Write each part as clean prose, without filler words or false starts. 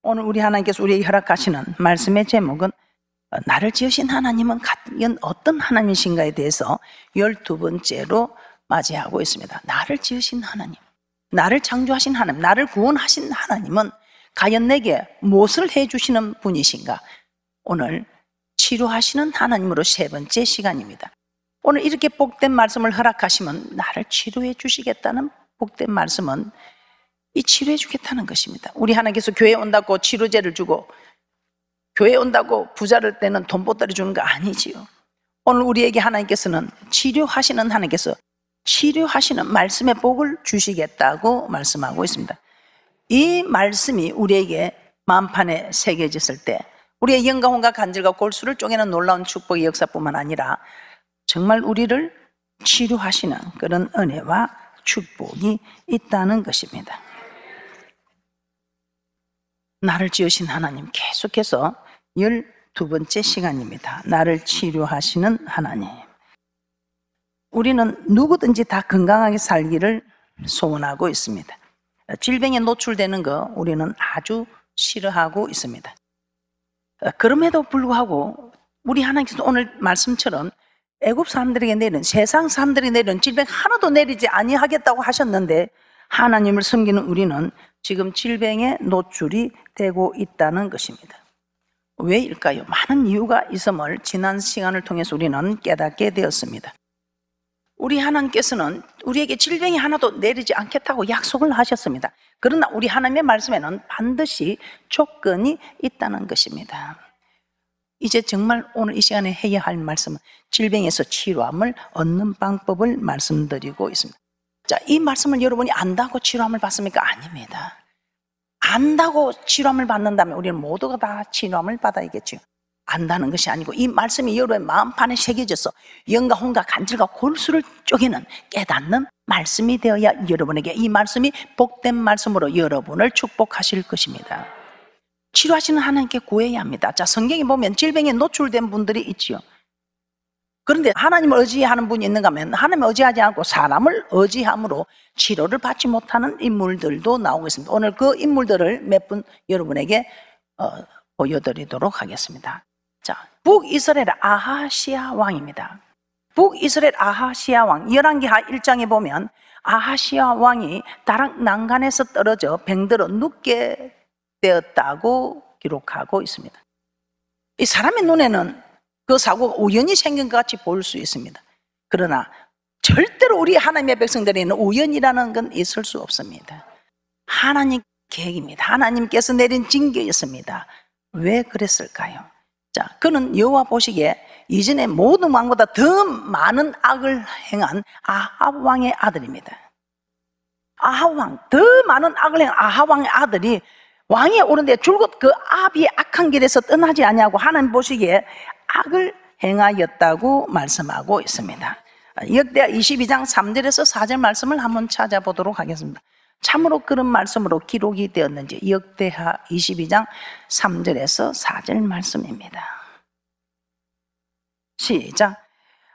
오늘 우리 하나님께서 우리에게 허락하시는 말씀의 제목은 나를 지으신 하나님은 과연 어떤 하나님이신가에 대해서 12번째로 맞이하고 있습니다. 나를 지으신 하나님, 나를 창조하신 하나님, 나를 구원하신 하나님은 과연 내게 무엇을 해주시는 분이신가? 오늘 치료하시는 하나님으로 세 번째 시간입니다. 오늘 이렇게 복된 말씀을 허락하시면 나를 치료해 주시겠다는 복된 말씀은 이 치료해 주겠다는 것입니다. 우리 하나님께서 교회에 온다고 치료제를 주고 교회에 온다고 부자를 때는 돈보따리 주는 거 아니지요. 오늘 우리에게 하나님께서는 치료하시는 하나님께서 치료하시는 말씀의 복을 주시겠다고 말씀하고 있습니다. 이 말씀이 우리에게 마음판에 새겨졌을 때 우리의 영광과 간절과 골수를 쪼개는 놀라운 축복의 역사뿐만 아니라 정말 우리를 치료하시는 그런 은혜와 축복이 있다는 것입니다. 나를 지으신 하나님, 계속해서 12번째 시간입니다. 나를 치료하시는 하나님. 우리는 누구든지 다 건강하게 살기를 소원하고 있습니다. 질병에 노출되는 거 우리는 아주 싫어하고 있습니다. 그럼에도 불구하고 우리 하나님께서 오늘 말씀처럼 애굽 사람들에게 내린, 세상 사람들이 내린 질병 하나도 내리지 아니하겠다고 하셨는데 하나님을 섬기는 우리는 지금 질병에 노출이 되고 있다는 것입니다. 왜일까요? 많은 이유가 있음을 지난 시간을 통해서 우리는 깨닫게 되었습니다. 우리 하나님께서는 우리에게 질병이 하나도 내리지 않겠다고 약속을 하셨습니다. 그러나 우리 하나님의 말씀에는 반드시 조건이 있다는 것입니다. 이제 정말 오늘 이 시간에 해야 할 말씀은 질병에서 치료함을 얻는 방법을 말씀드리고 있습니다. 자, 이 말씀을 여러분이 안다고 치료함을 받습니까? 아닙니다. 안다고 치료함을 받는다면 우리는 모두가 다 치료함을 받아야겠죠. 안다는 것이 아니고 이 말씀이 여러분의 마음판에 새겨져서 영과 혼과 간절과 골수를 쪼개는 깨닫는 말씀이 되어야 여러분에게 이 말씀이 복된 말씀으로 여러분을 축복하실 것입니다. 치료하시는 하나님께 구해야 합니다. 자, 성경에 보면 질병에 노출된 분들이 있지요. 그런데 하나님을 의지하는 분이 있는가 하면 하나님을 의지하지 않고 사람을 의지함으로 치료를 받지 못하는 인물들도 나오고 있습니다. 오늘 그 인물들을 몇 분 여러분에게 보여드리도록 하겠습니다. 자, 북이스라엘 아하시아 왕입니다. 북이스라엘 아하시아 왕, 열왕기하 1장에 보면 아하시아 왕이 다락 난간에서 떨어져 병들어 눕게 되었다고 기록하고 있습니다. 이 사람의 눈에는 그 사고가 우연히 생긴 것 같이 보일 수 있습니다. 그러나 절대로 우리 하나님의 백성들에는 우연이라는 건 있을 수 없습니다. 하나님 계획입니다. 하나님께서 내린 징계였습니다. 왜 그랬을까요? 자, 그는 여호와 보시기에 이전에 모든 왕보다 더 많은 악을 행한 아합 왕의 아들입니다. 아합 왕, 더 많은 악을 행한 아합 왕의 아들이 왕에 오른데 줄곧 그 아합이 악한 길에서 떠나지 아니하고 하나님 보시기에 악을 행하였다고 말씀하고 있습니다. 역대하 22장 3절에서 4절 말씀을 한번 찾아보도록 하겠습니다. 참으로 그런 말씀으로 기록이 되었는지 역대하 22장 3절에서 4절 말씀입니다. 시작.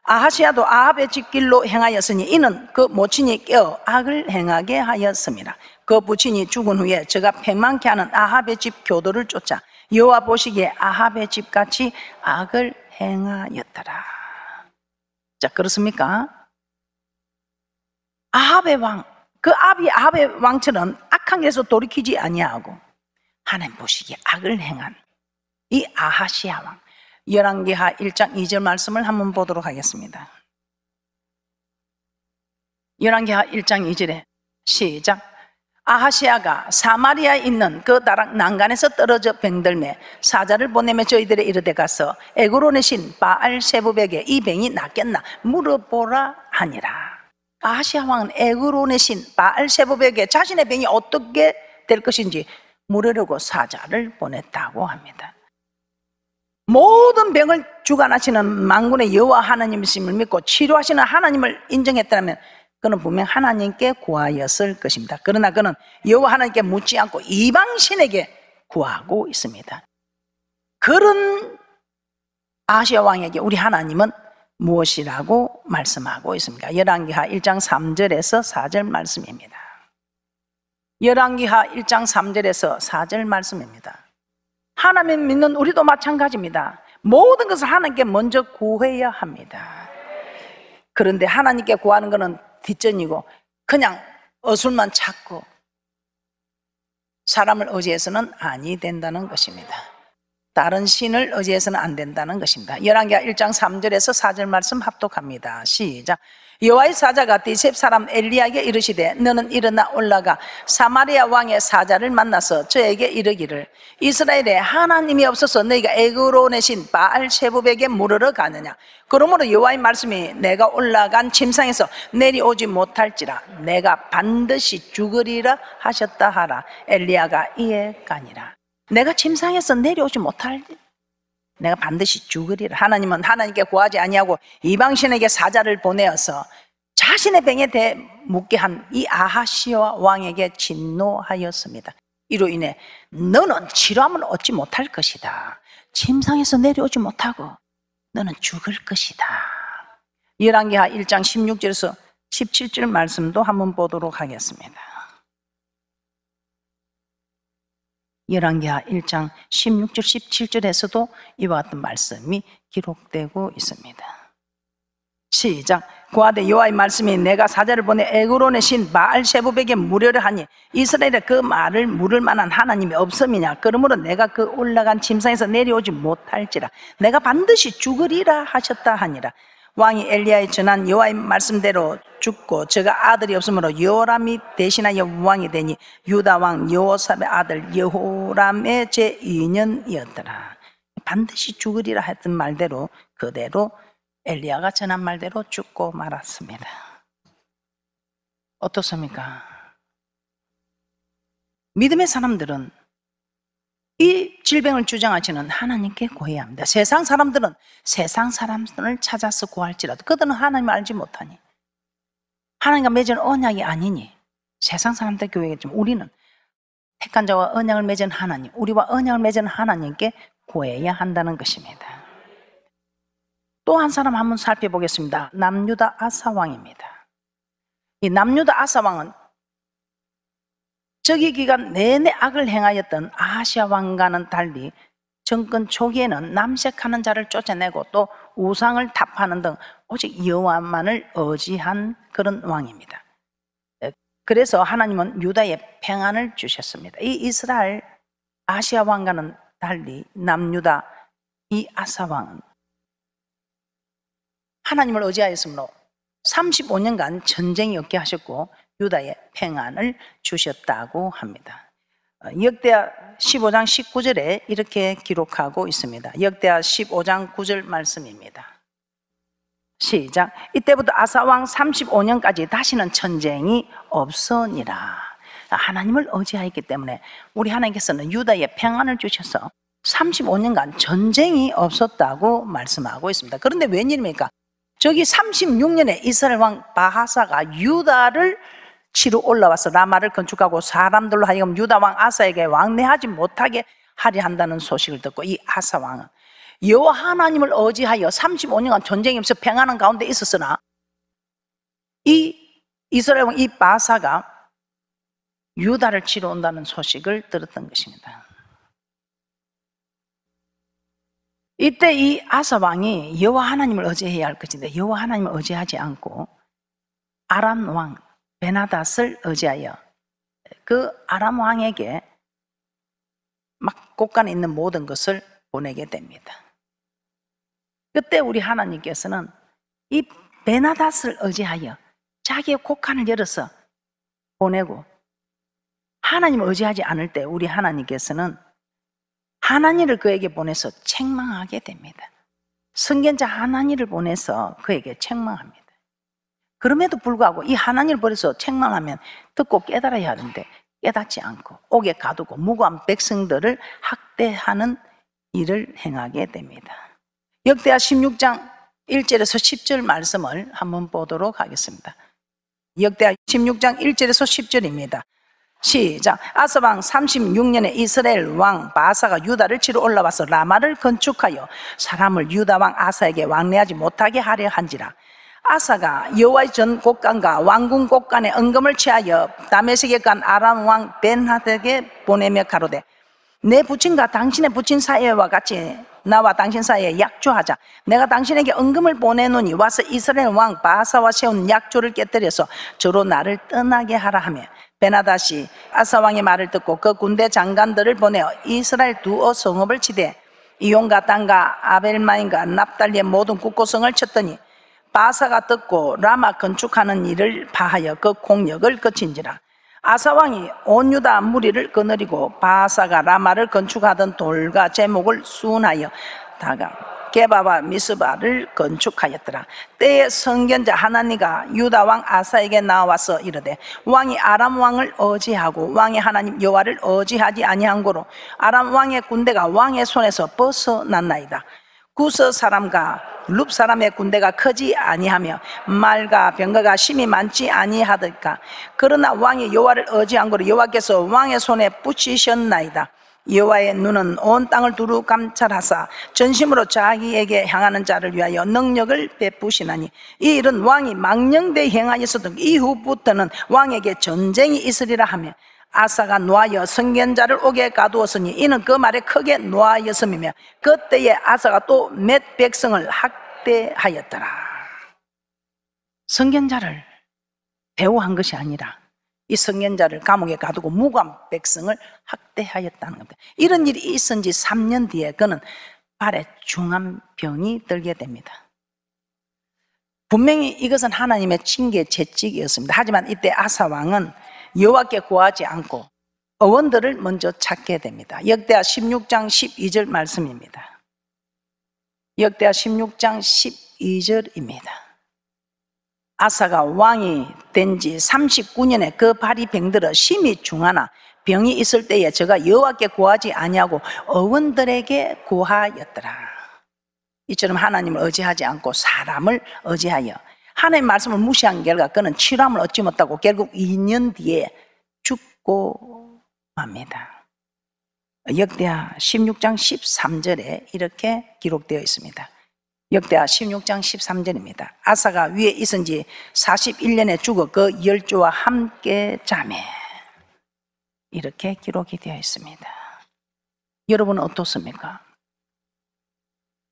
아하시아도 아합의 집길로 행하였으니 이는 그 모친이 깨어 악을 행하게 하였습니다. 그 부친이 죽은 후에 저가 패망케 하는 아합의 집 교도를 쫓아 여호와 보시기에 아합의 집같이 악을 행하였더라. 자, 그렇습니까? 아합의 왕, 그 아합의 왕처럼 악한 길에서 돌이키지 아니하고 하나님 보시기에 악을 행한 이 아하시아 왕, 열왕기하 1장 2절 말씀을 한번 보도록 하겠습니다. 열왕기하 1장 2절에 시작. 아하시아가 사마리아에 있는 그 다락 난간에서 떨어져 병들매 사자를 보내며 저희들의 이르되 가서 에그론의 신 바알세부백에 이 병이 낫겠나 물어보라 하니라. 아하시아 왕은 에그론의 신 바알세부백에 자신의 병이 어떻게 될 것인지 물으려고 사자를 보냈다고 합니다. 모든 병을 주관하시는 만군의 여호와 하나님이심을 믿고 치료하시는 하나님을 인정했다면 그는 분명 하나님께 구하였을 것입니다. 그러나 그는 여호와 하나님께 묻지 않고 이방신에게 구하고 있습니다. 그런 아하시아 왕에게 우리 하나님은 무엇이라고 말씀하고 있습니까? 열왕기하 1장 3절에서 4절 말씀입니다. 열왕기하 1장 3절에서 4절 말씀입니다. 하나님 믿는 우리도 마찬가지입니다. 모든 것을 하나님께 먼저 구해야 합니다. 그런데 하나님께 구하는 것은 뒷전이고 그냥 어술만 찾고 사람을 의지해서는 아니 된다는 것입니다. 다른 신을 의지해서는 안 된다는 것입니다. 열왕기하 1장 3절에서 4절 말씀 합독합니다. 시작. 여호와의 사자가 디셉 사람 엘리야에게 이르시되 너는 일어나 올라가 사마리아 왕의 사자를 만나서 저에게 이르기를 이스라엘에 하나님이 없어서 너희가 애굽으로 내신 바알세붑에게 물으러 가느냐. 그러므로 여호와의 말씀이 내가 올라간 침상에서 내려오지 못할지라 내가 반드시 죽으리라 하셨다 하라. 엘리야가 이에 가니라. 내가 침상에서 내려오지 못할, 내가 반드시 죽으리라. 하나님은 하나님께 구하지 아니하고 이방신에게 사자를 보내어서 자신의 병에 대해 묻게 한 이 아하시아 왕에게 진노하였습니다. 이로 인해 너는 치료함을 얻지 못할 것이다. 침상에서 내려오지 못하고 너는 죽을 것이다. 열왕기하 1장 16절에서 17절 말씀도 한번 보도록 하겠습니다. 열왕기하 1장 16절 17절에서도 이와 같은 말씀이 기록되고 있습니다. 시작. 구하되 여호와의 말씀이 내가 사자를 보내 애굽으로 내신 바알세붑에게 물으려 하니 이스라엘에 그 말을 물을 만한 하나님이 없음이냐. 그러므로 내가 그 올라간 침상에서 내려오지 못할지라 내가 반드시 죽으리라 하셨다 하니라. 왕이 엘리야에 전한 여호와의 말씀대로 죽고 저가 아들이 없으므로 여호람이 대신하여 왕이 되니 유다 왕 여호삽의 아들 여호람의 제2년이었더라. 반드시 죽으리라 했던 말대로 그대로 엘리야가 전한 말대로 죽고 말았습니다. 어떻습니까? 믿음의 사람들은 이 질병을 주장하시는 하나님께 구해야 합니다. 세상 사람들은 세상 사람들을 찾아서 구할지라도 그들은 하나님을 알지 못하니 하나님과 맺은 언약이 아니니 세상 사람들 교회겠지만 우리는 택한 자와 언약을 맺은 하나님, 우리와 언약을 맺은 하나님께 구해야 한다는 것입니다. 또 한 사람 한번 살펴보겠습니다. 남유다 아사왕입니다. 이 남유다 아사왕은 저기 기간 내내 악을 행하였던 아하시아 왕과는 달리 정권 초기에는 남색하는 자를 쫓아내고 또 우상을 답하는 등 오직 여호와만을 의지한 그런 왕입니다. 그래서 하나님은 유다에 평안을 주셨습니다. 이 이스라엘 아시아 왕과는 달리 남유다 이 아사 왕은 하나님을 의지하였으므로 35년간 전쟁이 없게 하셨고 유다에 평안을 주셨다고 합니다. 역대하 15장 19절에 이렇게 기록하고 있습니다. 역대하 15장 9절 말씀입니다. 시작. 이때부터 아사왕 35년까지 다시는 전쟁이 없으니라. 하나님을 의지하였기 때문에 우리 하나님께서는 유다에 평안을 주셔서 35년간 전쟁이 없었다고 말씀하고 있습니다. 그런데 웬일입니까? 저기 36년에 이스라엘 왕 바하사가 유다를 치러 올라와서 라마를 건축하고 사람들로 하여금 유다 왕 아사에게 왕래하지 못하게 하려 한다는 소식을 듣고 이 아사 왕은 여호와 하나님을 의지하여 35년간 전쟁이 없어 평안한 가운데 있었으나 이 이스라엘 왕 이 바하사가 유다를 치러 온다는 소식을 들었던 것입니다. 이때 이 아사 왕이 여호와 하나님을 의지해야 할 것인데 여호와 하나님을 의지하지 않고 아람 왕 베나닷을 의지하여 그 아람 왕에게 막 곳간에 있는 모든 것을 보내게 됩니다. 그때 우리 하나님께서는 이 베나닷을 의지하여 자기의 곳간을 열어서 보내고 하나님을 의지하지 않을 때 우리 하나님께서는 하나님을 그에게 보내서 책망하게 됩니다. 선견자 하나님을 보내서 그에게 책망합니다. 그럼에도 불구하고 이 하나님을 버려서 책망하면 듣고 깨달아야 하는데 깨닫지 않고 옥에 가두고 무고한 백성들을 학대하는 일을 행하게 됩니다. 역대하 16장 1절에서 10절 말씀을 한번 보도록 하겠습니다. 역대하 16장 1절에서 10절입니다. 시작. 아사왕 36년에 이스라엘 왕 바사가 유다를 치러 올라와서 라마를 건축하여 사람을 유다 왕 아사에게 왕래하지 못하게 하려 한지라. 아사가 여호와의 전 곡간과 왕궁 곡간에 은금을 취하여 다메섹에 간 아람 왕 벤하덱에 보내며 가로되 내 부친과 당신의 부친 사이와 같이 나와 당신 사이에 약조하자. 내가 당신에게 은금을 보내노니 와서 이스라엘 왕 바하사와 세운 약조를 깨뜨려서 저로 나를 떠나게 하라 하며 베나다시 아사 왕의 말을 듣고 그 군대 장관들을 보내어 이스라엘 두어 성읍을 치되 이온과 땅과 아벨마임과 납달리의 모든 국고성을 쳤더니 바하사가 듣고 라마 건축하는 일을 바하여 그 공력을 그친지라. 아사 왕이 온 유다 무리를 거느리고 바하사가 라마를 건축하던 돌과 제목을 수운하여 다가 게바와 미스바를 건축하였더라. 때에 선견자 하나니가 유다 왕 아사에게 나와서 이르되 왕이 아람 왕을 어지하고 왕의 하나님 여호와를 어지하지 아니한 고로 아람 왕의 군대가 왕의 손에서 벗어났나이다. 구서 사람과 룹 사람의 군대가 크지 아니하며 말과 병거가 심히 많지 아니하더까. 그러나 왕이 여호와를 어지한 고로 여호와께서 왕의 손에 붙이셨나이다. 여호와의 눈은 온 땅을 두루 감찰하사 전심으로 자기에게 향하는 자를 위하여 능력을 베푸시나니 이 일은 왕이 망령되이 행하였었던 이후부터는 왕에게 전쟁이 있으리라 하며 아사가 노하여 선견자를 오게 가두었으니 이는 그 말에 크게 노하였음이며 그때에 아사가 또 몇 백성을 학대하였더라. 선견자를 배후한 것이 아니라 이 선견자를 감옥에 가두고 무관 백성을 학대하였다는 겁니다. 이런 일이 있은 지 3년 뒤에 그는 발에 중한 병이 들게 됩니다. 분명히 이것은 하나님의 징계 채찍이었습니다. 하지만 이때 아사 왕은 여호와께 구하지 않고 어원들을 먼저 찾게 됩니다. 역대하 16장 12절 말씀입니다. 역대하 16장 12절입니다. 아사가 왕이 된 지 39년에 그 발이 병들어 심히 중하나 병이 있을 때에 저가 여호와께 구하지 아니하고 어원들에게 구하였더라. 이처럼 하나님을 의지하지 않고 사람을 의지하여 하나님의 말씀을 무시한 결과 그는 치료함을 얻지 못하고 결국 2년 뒤에 죽고 맙니다. 역대하 16장 13절에 이렇게 기록되어 있습니다. 역대하 16장 13절입니다. 아사가 위에 있은 지 41년에 죽어 그 열조와 함께 자매. 이렇게 기록이 되어 있습니다. 여러분은 어떻습니까?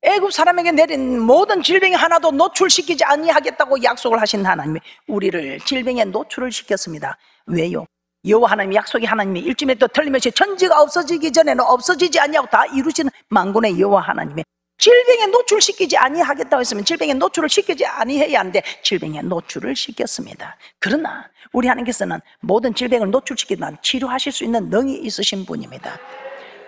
애굽 사람에게 내린 모든 질병이 하나도 노출시키지 아니하겠다고 약속을 하신 하나님이 우리를 질병에 노출을 시켰습니다. 왜요? 여호와 하나님 약속이 하나님이 일주일에 또 틀리면서 천지가 없어지기 전에는 없어지지 아니하고 다 이루시는 만군의 여호와 하나님의 질병에 노출시키지 아니하겠다고 했으면 질병에 노출을 시키지 아니해야 하는데 질병에 노출을 시켰습니다. 그러나 우리 하나님께서는 모든 질병을 노출시키지만 치료하실 수 있는 능이 있으신 분입니다.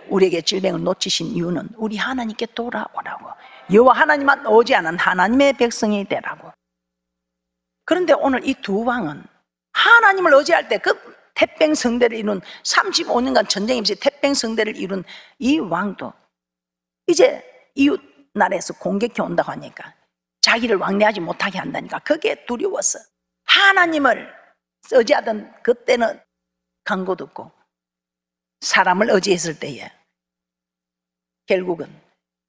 우리에게 질병을 놓치신 이유는 우리 하나님께 돌아오라고, 여호와 하나님만 의지하는 하나님의 백성이 되라고. 그런데 오늘 이 두 왕은 하나님을 의지할 때 그 태평성대를 이룬 35년간 전쟁이 없이 태평성대를 이룬 이 왕도 이제 이웃 나라에서 공격해 온다고 하니까 자기를 왕래하지 못하게 한다니까 그게 두려워서 하나님을 의지하던 그때는 강고 듣고 사람을 의지했을 때에 결국은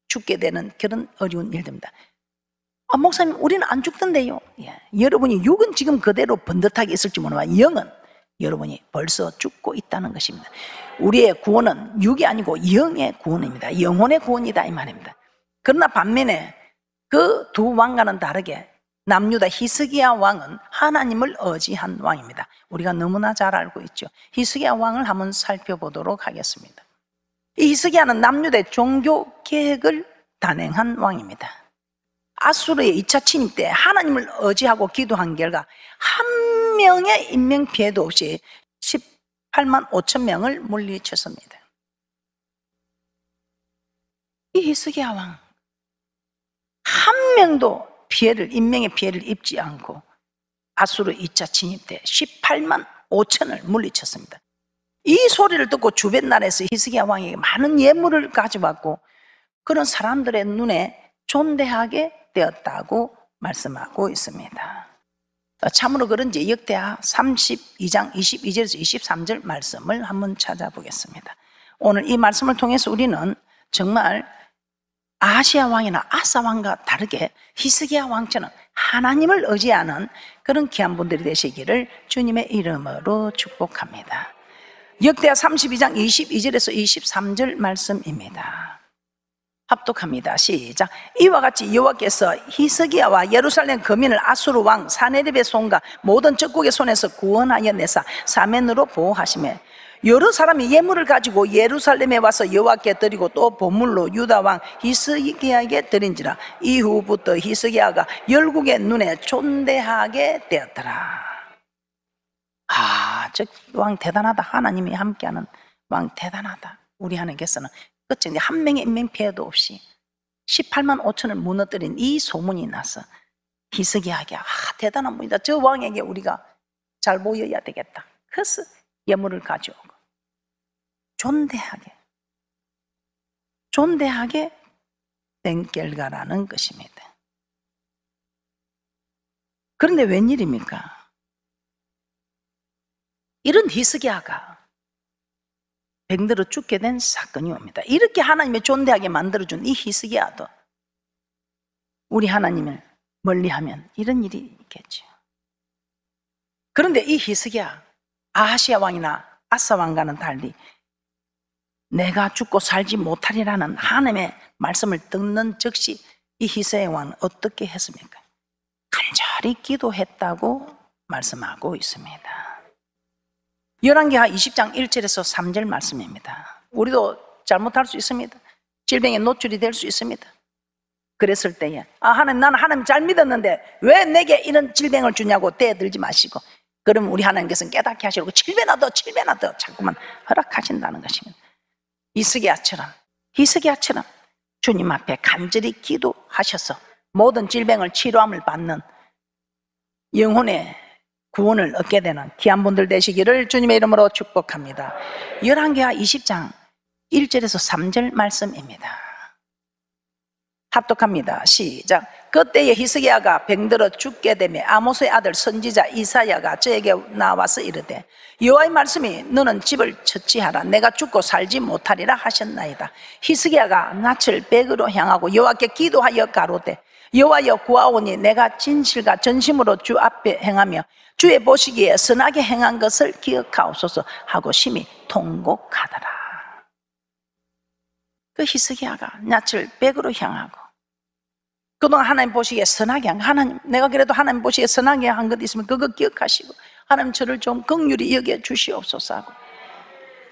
죽게 되는 그런 어려운 일들입니다. 목사님 우리는 안 죽던데요. 여러분이 육은 지금 그대로 번듯하게 있을지 모르지만 영은 여러분이 벌써 죽고 있다는 것입니다. 우리의 구원은 육이 아니고 영의 구원입니다. 영혼의 구원이다 이 말입니다. 그러나 반면에 그 두 왕과는 다르게 남유다 히스기야 왕은 하나님을 의지한 왕입니다. 우리가 너무나 잘 알고 있죠. 히스기야 왕을 한번 살펴보도록 하겠습니다. 이 히스기야는 남유다의 종교 개혁을 단행한 왕입니다. 아수르의 2차 침입 때 하나님을 의지하고 기도한 결과 한 명의 인명피해도 없이 18만 5천 명을 물리쳤습니다. 이 히스기야 왕 한 명도 인명의 피해를 입지 않고 아수르 2차 침입 때 18만 5천을 물리쳤습니다. 이 소리를 듣고 주변 나라에서 히스기야 왕에게 많은 예물을 가져왔고 그런 사람들의 눈에 존대하게 되었다고 말씀하고 있습니다. 참으로 그런지 역대하 32장 22절에서 23절 말씀을 한번 찾아보겠습니다. 오늘 이 말씀을 통해서 우리는 정말 아하시아 왕이나 아사 왕과 다르게 히스기야 왕처럼 하나님을 의지하는 그런 귀한 분들이 되시기를 주님의 이름으로 축복합니다. 역대하 32장 22절에서 23절 말씀입니다. 합독합니다. 시작. 이와 같이 여호와께서 히스기야와 예루살렘 거민을 아수르 왕 사네립의 손과 모든 적국의 손에서 구원하여 내사 사면으로 보호하시매, 여러 사람이 예물을 가지고 예루살렘에 와서 여호와께 드리고 또 보물로 유다 왕 히스기야에게 드린지라. 이후부터 히스기야가 열국의 눈에 존대하게 되었더라. 저 왕 대단하다. 하나님이 함께하는 왕 대단하다. 우리 하나님께서는 끝에 한 명의 인명 피해도 없이 18만 5천을 무너뜨린 이 소문이 나서 히스기야에게 대단한 분이다. 저 왕에게 우리가 잘 보여야 되겠다. 그래서 예물을 가져오고 존대하게 된 결과라는 것입니다. 그런데 웬일입니까? 이런 히스기야가 병들어 죽게 된 사건이 옵니다. 이렇게 하나님의 존대하게 만들어준 이 히스기야도 우리 하나님을 멀리하면 이런 일이 있겠죠. 그런데 이 히스기야, 아하시아 왕이나 아사 왕과는 달리 내가 죽고 살지 못하리라는 하나님의 말씀을 듣는 즉시 이 히스기야 왕은 어떻게 했습니까? 간절히 기도했다고 말씀하고 있습니다. 열왕기하 20장 1절에서 3절 말씀입니다. 우리도 잘못할 수 있습니다. 질병에 노출이 될 수 있습니다. 그랬을 때에 하나님, 나는 하나님 잘 믿었는데 왜 내게 이런 질병을 주냐고 대들지 마시고, 그럼 우리 하나님께서는 깨닫게 하시고 7배나 더 자꾸만 허락하신다는 것입니다. 히스기야처럼 주님 앞에 간절히 기도하셔서 모든 질병을 치료함을 받는 영혼의 구원을 얻게 되는 귀한 분들 되시기를 주님의 이름으로 축복합니다. 열왕기하 20장 1절에서 3절 말씀입니다. 합독합니다. 시작. 그때에 히스기야가 병들어 죽게 되며 아모스의 아들 선지자 이사야가 저에게 나와서 이르되, 여호와의 말씀이 너는 집을 처치하라. 내가 죽고 살지 못하리라 하셨나이다. 히스기야가 낯을 백으로 향하고 여호와께 기도하여 가로되, 여호와여 구하오니 내가 진실과 전심으로 주 앞에 행하며 주의 보시기에 선하게 행한 것을 기억하옵소서 하고 심히 통곡하더라. 그 히스기야가 낯을 백으로 향하고 그동안 하나님 보시기에 선하게 한, 하나님 내가 그래도 하나님 보시기에 선하게 한 것 있으면 그거 기억하시고 하나님 저를 좀 긍휼히 여겨 주시옵소서 하고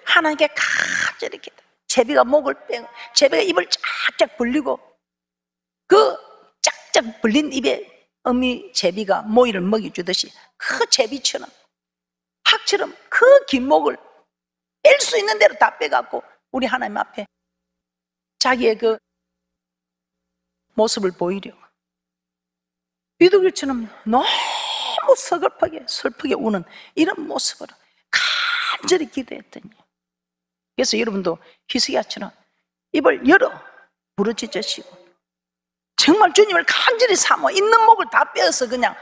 하나님께 간절히 기도. 제비가 목을 빼고 제비가 입을 쫙쫙 벌리고 그 쫙쫙 벌린 입에 어미 제비가 모이를 먹여주듯이 그 제비처럼 학처럼 그 긴 목을 뺄 수 있는 대로 다 빼갖고 우리 하나님 앞에 자기의 그 모습을 보이려고 비둘기처럼 너무 슬프게 우는 이런 모습으로 간절히 기도했더니, 그래서 여러분도 히스기야처럼 입을 열어 부르짖으시고 정말 주님을 간절히 사모 있는 목을 다 빼어서 그냥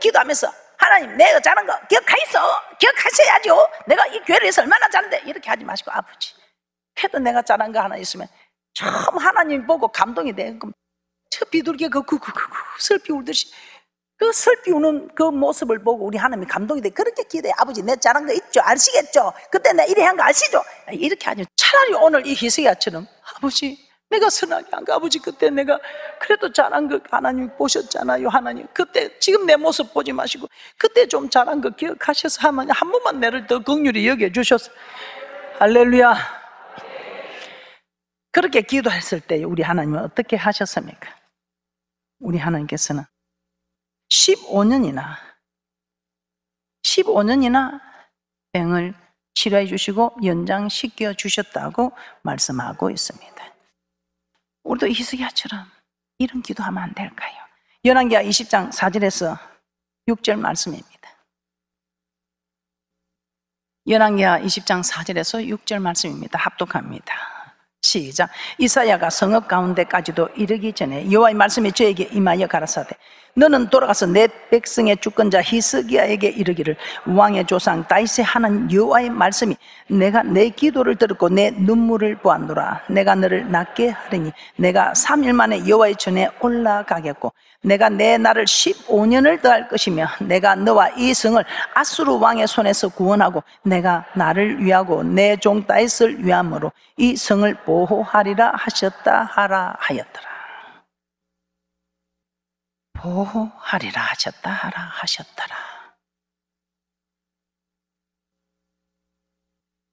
기도하면서 하나님 내가 잘한 거 기억하셔야죠. 내가 이 교회를 위해서 얼마나 잘한데 이렇게 하지 마시고, 아버지 그래도 내가 잘한 거 하나 있으면 처음 하나님 보고 감동이 돼. 그럼 저 비둘기가 슬피 울듯이 그 슬피 우는 그 모습을 보고 우리 하나님이 감동이 돼. 그렇게 기도해. 아버지 내 잘한 거 있죠? 아시겠죠? 그때 내가 이래 한 거 아시죠? 이렇게 하죠. 차라리 오늘 이 히스기야처럼 아버지 내가 선하게 한 거, 아버지 그때 내가 그래도 잘한 거 하나님 보셨잖아요. 하나님 그때 지금 내 모습 보지 마시고 그때 좀 잘한 거 기억하셔서 하나님 한 번만 나를 더 긍휼히 여겨주셔서 할렐루야. 그렇게 기도했을 때 우리 하나님은 어떻게 하셨습니까? 우리 하나님께서는 15년이나 병을 치료해 주시고 연장시켜 주셨다고 말씀하고 있습니다. 우리도 히스기야처럼 이런 기도하면 안 될까요? 열왕기하 20장 4절에서 6절 말씀입니다. 열왕기하 20장 4절에서 6절 말씀입니다. 합독합니다. 시작. 이사야가 성읍 가운데까지도 이르기 전에 여호와의 말씀이 저에게 임하여 가라사대 너는 돌아가서 내 백성의 주권자 히스기야에게 이르기를 왕의 조상 다윗의 하나님 여호와의 말씀이 내가 내 기도를 들었고 내 눈물을 보았노라. 내가 너를 낫게 하리니 내가 3일 만에 여호와의 전에 올라가겠고 내가 내 날을 15년을 더할 것이며 내가 너와 이 성을 아수르 왕의 손에서 구원하고 내가 나를 위하고 내 종 다윗을 위함으로 이 성을 보호하리라 하셨다 하라 하였더라. 보호하리라 하셨다 하라 하셨더라.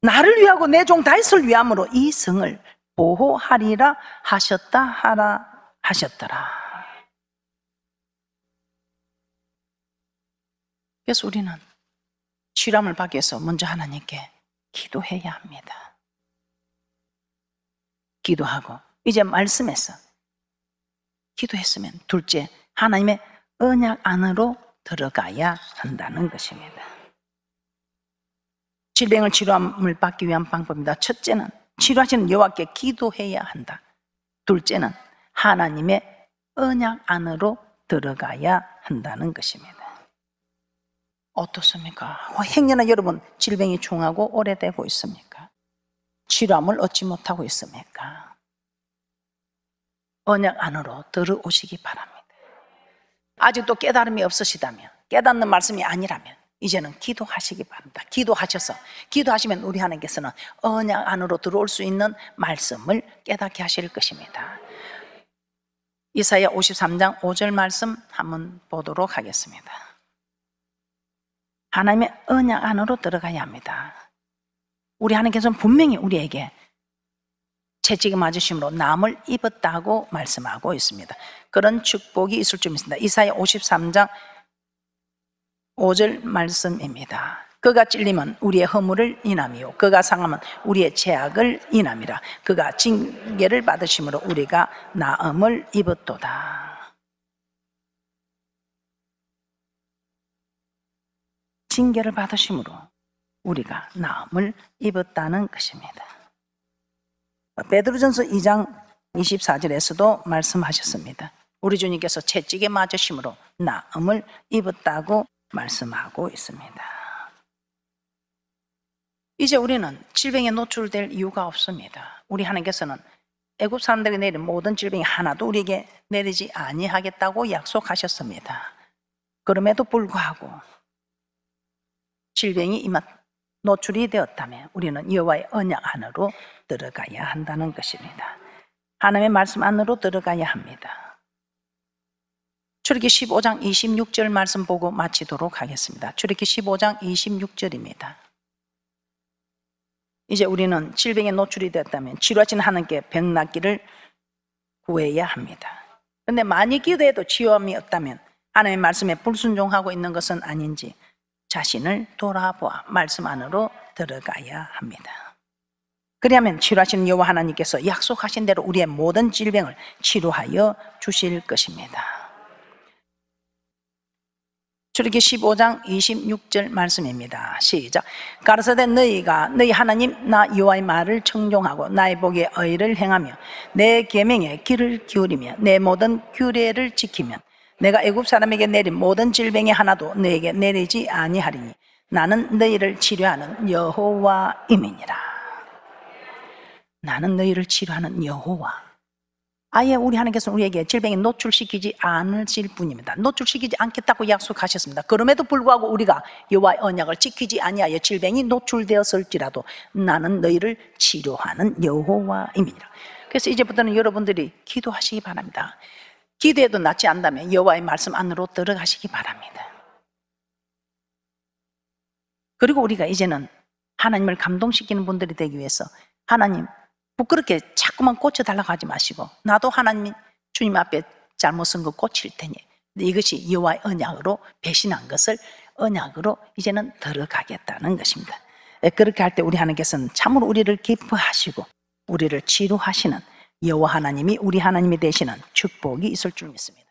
나를 위하고 내 종 다윗을 위함으로 이 성을 보호하리라 하셨다 하라 하셨더라. 그래서 우리는 치유함을 받기 위해서 먼저 하나님께 기도해야 합니다. 기도하고 이제 말씀에서 기도했으면 둘째 하나님의 언약 안으로 들어가야 한다는 것입니다. 질병을 치료함을 받기 위한 방법입니다. 첫째는 치료하시는 여호와께 기도해야 한다. 둘째는 하나님의 언약 안으로 들어가야 한다는 것입니다. 어떻습니까? 행여나 여러분 질병이 중하고 오래되고 있습니까? 치료함을 얻지 못하고 있습니까? 언약 안으로 들어오시기 바랍니다. 아직도 깨달음이 없으시다면, 깨닫는 말씀이 아니라면 이제는 기도하시기 바랍니다. 기도하시면 우리 하나님께서는 언약 안으로 들어올 수 있는 말씀을 깨닫게 하실 것입니다. 이사야 53장 5절 말씀 한번 보도록 하겠습니다. 하나님의 언약 안으로 들어가야 합니다. 우리 하나님께서는 분명히 우리에게 채찍을 맞으심으로 남을 입었다고 말씀하고 있습니다. 그런 축복이 있을 줄 믿습니다. 이사야 53장 5절 말씀입니다. 그가 찔리면 우리의 허물을 인함이요 그가 상하면 우리의 죄악을 인함이라. 그가 징계를 받으심으로 우리가 나음을 입었도다. 징계를 받으심으로 우리가 나음을 입었다는 것입니다. 베드로전서 2장 24절에서도 말씀하셨습니다. 우리 주님께서 채찍에 맞으심으로 나음을 입었다고 말씀하고 있습니다. 이제 우리는 질병에 노출될 이유가 없습니다. 우리 하나님께서는 애굽 사람들에게 내린 모든 질병이 하나도 우리에게 내리지 아니하겠다고 약속하셨습니다. 그럼에도 불구하고 질병이 노출이 되었다면 우리는 여호와의 언약 안으로 들어가야 한다는 것입니다. 하나님의 말씀 안으로 들어가야 합니다. 출애굽기 15장 26절 말씀 보고 마치도록 하겠습니다. 출애굽기 15장 26절입니다. 이제 우리는 질병에 노출이 되었다면 치료하시는 하나님께 병 낫기를 구해야 합니다. 그런데 많이 기도해도 치유함이 없다면 하나님의 말씀에 불순종하고 있는 것은 아닌지 자신을 돌아보아 말씀 안으로 들어가야 합니다. 그리하면 치료하시는 여호와 하나님께서 약속하신 대로 우리의 모든 질병을 치료하여 주실 것입니다. 출애굽기 15장 26절 말씀입니다. 시작. 가라사대 너희가 너희 하나님 나 여호와의 말을 청종하고 나의 복에 의를 행하며 내 계명에 귀를 기울이며 내 모든 규례를 지키면 내가 애굽 사람에게 내린 모든 질병의 하나도 너에게 내리지 아니하리니 나는 너희를 치료하는 여호와임이니라. 나는 너희를 치료하는 여호와. 아예 우리 하나님께서는 우리에게 질병에 노출시키지 않으실 분입니다. 노출시키지 않겠다고 약속하셨습니다. 그럼에도 불구하고 우리가 여호와의 언약을 지키지 아니하여 질병이 노출되었을지라도 나는 너희를 치료하는 여호와임이니라. 그래서 이제부터는 여러분들이 기도하시기 바랍니다. 기도해도 낫지 않다면 여호와의 말씀 안으로 들어가시기 바랍니다. 그리고 우리가 이제는 하나님을 감동시키는 분들이 되기 위해서 하나님 부끄럽게 자꾸만 고쳐달라고 하지 마시고 나도 하나님 주님 앞에 잘못 쓴 거 고칠 테니 이것이 여호와의 언약으로 배신한 것을 언약으로 이제는 들어가겠다는 것입니다. 그렇게 할 때 우리 하나님께서는 참으로 우리를 기뻐하시고 우리를 치료하시는 여호와 하나님이 우리 하나님이 되시는 축복이 있을 줄 믿습니다.